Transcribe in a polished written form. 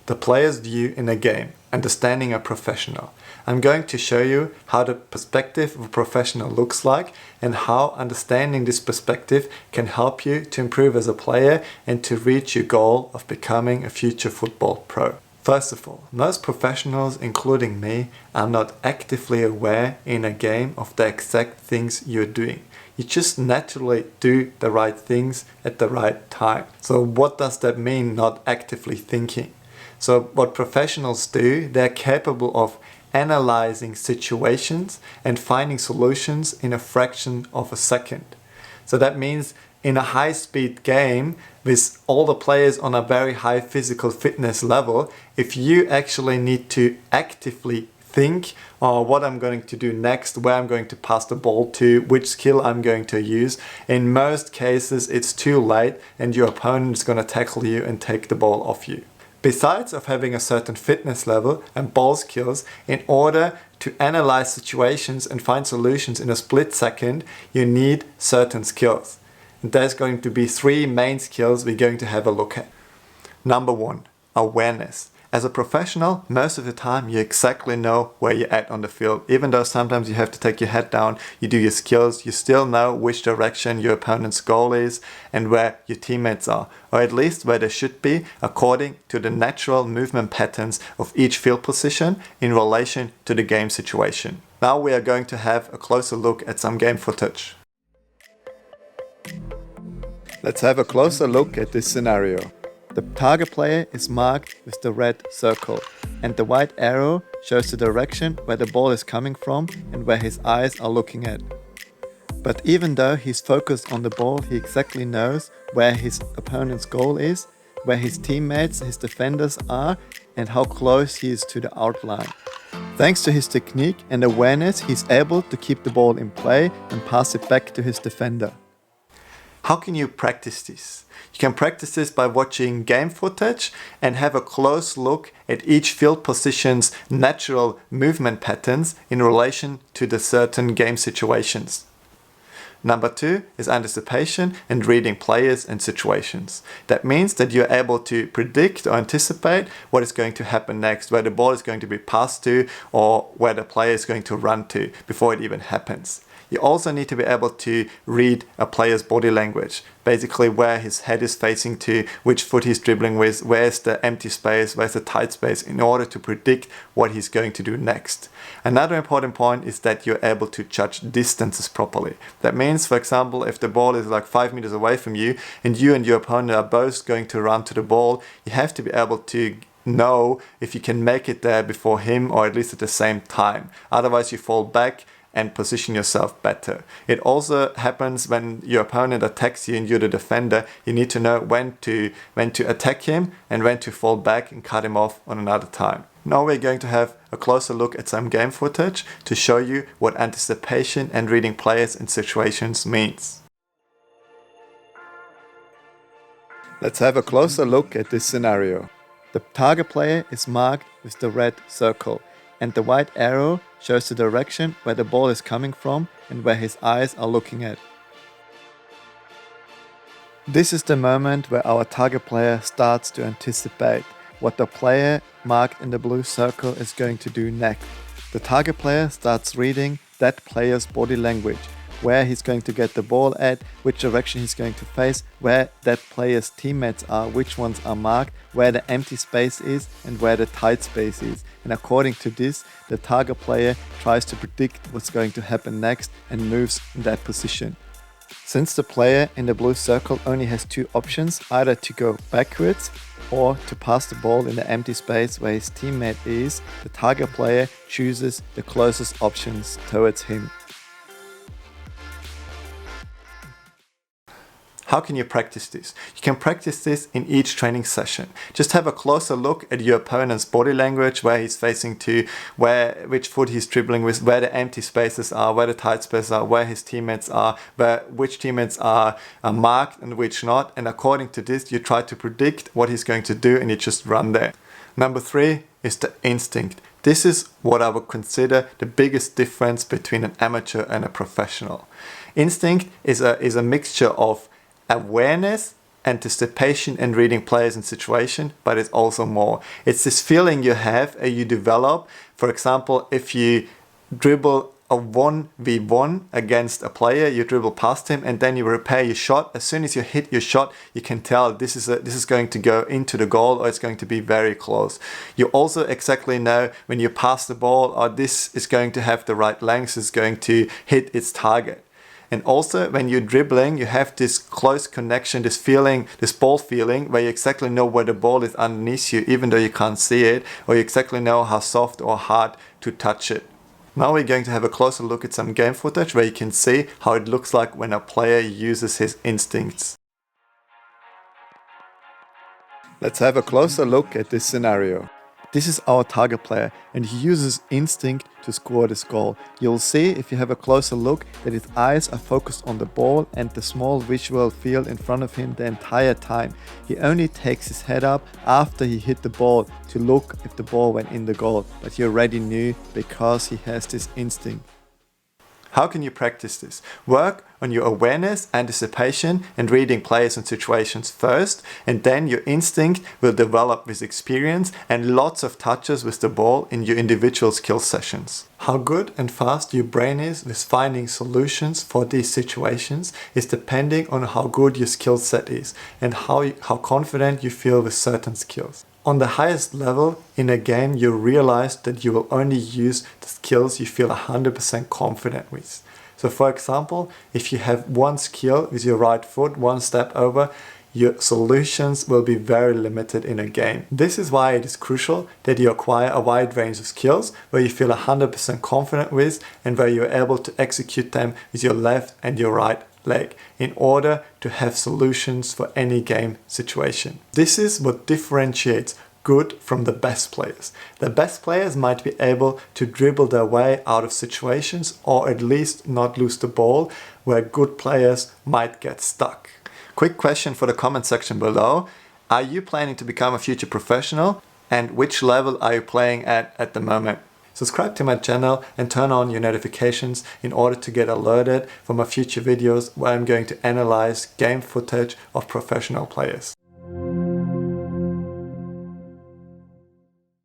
the player's view in a game, understanding a professional. I'm going to show you how the perspective of a professional looks like and how understanding this perspective can help you to improve as a player and to reach your goal of becoming a future football pro. First of all, most professionals, including me, are not actively aware in a game of the exact things you're doing. You just naturally do the right things at the right time. So what does that mean, not actively thinking? So what professionals do, they're capable of analyzing situations and finding solutions in a fraction of a second. So that means in a high-speed game with all the players on a very high physical fitness level, if you actually need to actively think what I'm going to do next, where I'm going to pass the ball to, which skill I'm going to use, in most cases it's too late and your opponent is going to tackle you and take the ball off you. Besides of having a certain fitness level and ball skills, in order to analyze situations and find solutions in a split second, you need certain skills. And there's going to be three main skills we're going to have a look at. Number one, awareness. As a professional, most of the time you exactly know where you're at on the field. Even though sometimes you have to take your head down, you do your skills, you still know which direction your opponent's goal is and where your teammates are, or at least where they should be according to the natural movement patterns of each field position in relation to the game situation. Now we are going to have a closer look at some game footage. Let's have a closer look at this scenario. The target player is marked with the red circle, and the white arrow shows the direction where the ball is coming from and where his eyes are looking at. But even though he's focused on the ball, he exactly knows where his opponent's goal is, where his teammates, his defenders are, and how close he is to the outline. Thanks to his technique and awareness, he's able to keep the ball in play and pass it back to his defender. How can you practice this? You can practice this by watching game footage and have a close look at each field position's natural movement patterns in relation to the certain game situations. Number two is anticipation and reading players and situations. That means that you're able to predict or anticipate what is going to happen next, where the ball is going to be passed to or where the player is going to run to before it even happens. You also need to be able to read a player's body language, basically where his head is facing to, which foot he's dribbling with, where's the empty space, where's the tight space, in order to predict what he's going to do next. Another important point is that you're able to judge distances properly. That means, for example, if the ball is like 5 meters away from you and your opponent are both going to run to the ball, you have to be able to know if you can make it there before him or at least at the same time. Otherwise you fall back and position yourself better. It also happens when your opponent attacks you and you're the defender. You need to know when to attack him and when to fall back and cut him off on another time. Now we're going to have a closer look at some game footage to show you what anticipation and reading players and situations means. Let's have a closer look at this scenario. The target player is marked with the red circle, and the white arrow shows the direction where the ball is coming from and where his eyes are looking at. This is the moment where our target player starts to anticipate what the player marked in the blue circle is going to do next. The target player starts reading that player's body language, where he's going to get the ball at, which direction he's going to face, where that player's teammates are, which ones are marked, where the empty space is and where the tight space is. And according to this, the target player tries to predict what's going to happen next and moves in that position. Since the player in the blue circle only has two options, either to go backwards or to pass the ball in the empty space where his teammate is, the target player chooses the closest options towards him. How can you practice this? You can practice this in each training session. Just have a closer look at your opponent's body language, where he's facing to, which foot he's dribbling with, where the empty spaces are, where the tight spaces are, where his teammates are, which teammates are marked and which not. And according to this, you try to predict what he's going to do and you just run there. Number three is the instinct. This is what I would consider the biggest difference between an amateur and a professional. Instinct is a mixture of awareness anticipation and reading players and situation, but it's also more. It's this feeling you have you develop. For example, if you dribble a 1v1 against a player, you dribble past him and then you repair your shot. As soon as you hit your shot, you can tell this is going to go into the goal or it's going to be very close. You also exactly know when you pass the ball, or this is going to have the right length, it's going to hit its target. And also when you're dribbling, you have this close connection, this feeling, this ball feeling, where you exactly know where the ball is underneath you, even though you can't see it, or you exactly know how soft or hard to touch it. Now we're going to have a closer look at some game footage where you can see how it looks like when a player uses his instincts. Let's have a closer look at this scenario. This is our target player and he uses instinct to score this goal. You'll see if you have a closer look that his eyes are focused on the ball and the small visual field in front of him the entire time. He only takes his head up after he hit the ball to look if the ball went in the goal, but he already knew because he has this instinct. How can you practice this? Work on your awareness, anticipation and reading players and situations first, and then your instinct will develop with experience and lots of touches with the ball in your individual skill sessions. How good and fast your brain is with finding solutions for these situations is depending on how good your skill set is and how confident you feel with certain skills. On the highest level in a game, you realize that you will only use the skills you feel 100% confident with. So for example, if you have one skill with your right foot, one step over, your solutions will be very limited in a game. This is why it is crucial that you acquire a wide range of skills where you feel 100% confident with and where you're able to execute them with your left and your right leg in order to have solutions for any game situation. This is what differentiates good from the best players. The best players might be able to dribble their way out of situations or at least not lose the ball, where good players might get stuck. Quick question for the comment section below. Are you planning to become a future professional? And which level are you playing at the moment? Subscribe to my channel and turn on your notifications in order to get alerted for my future videos where I'm going to analyze game footage of professional players.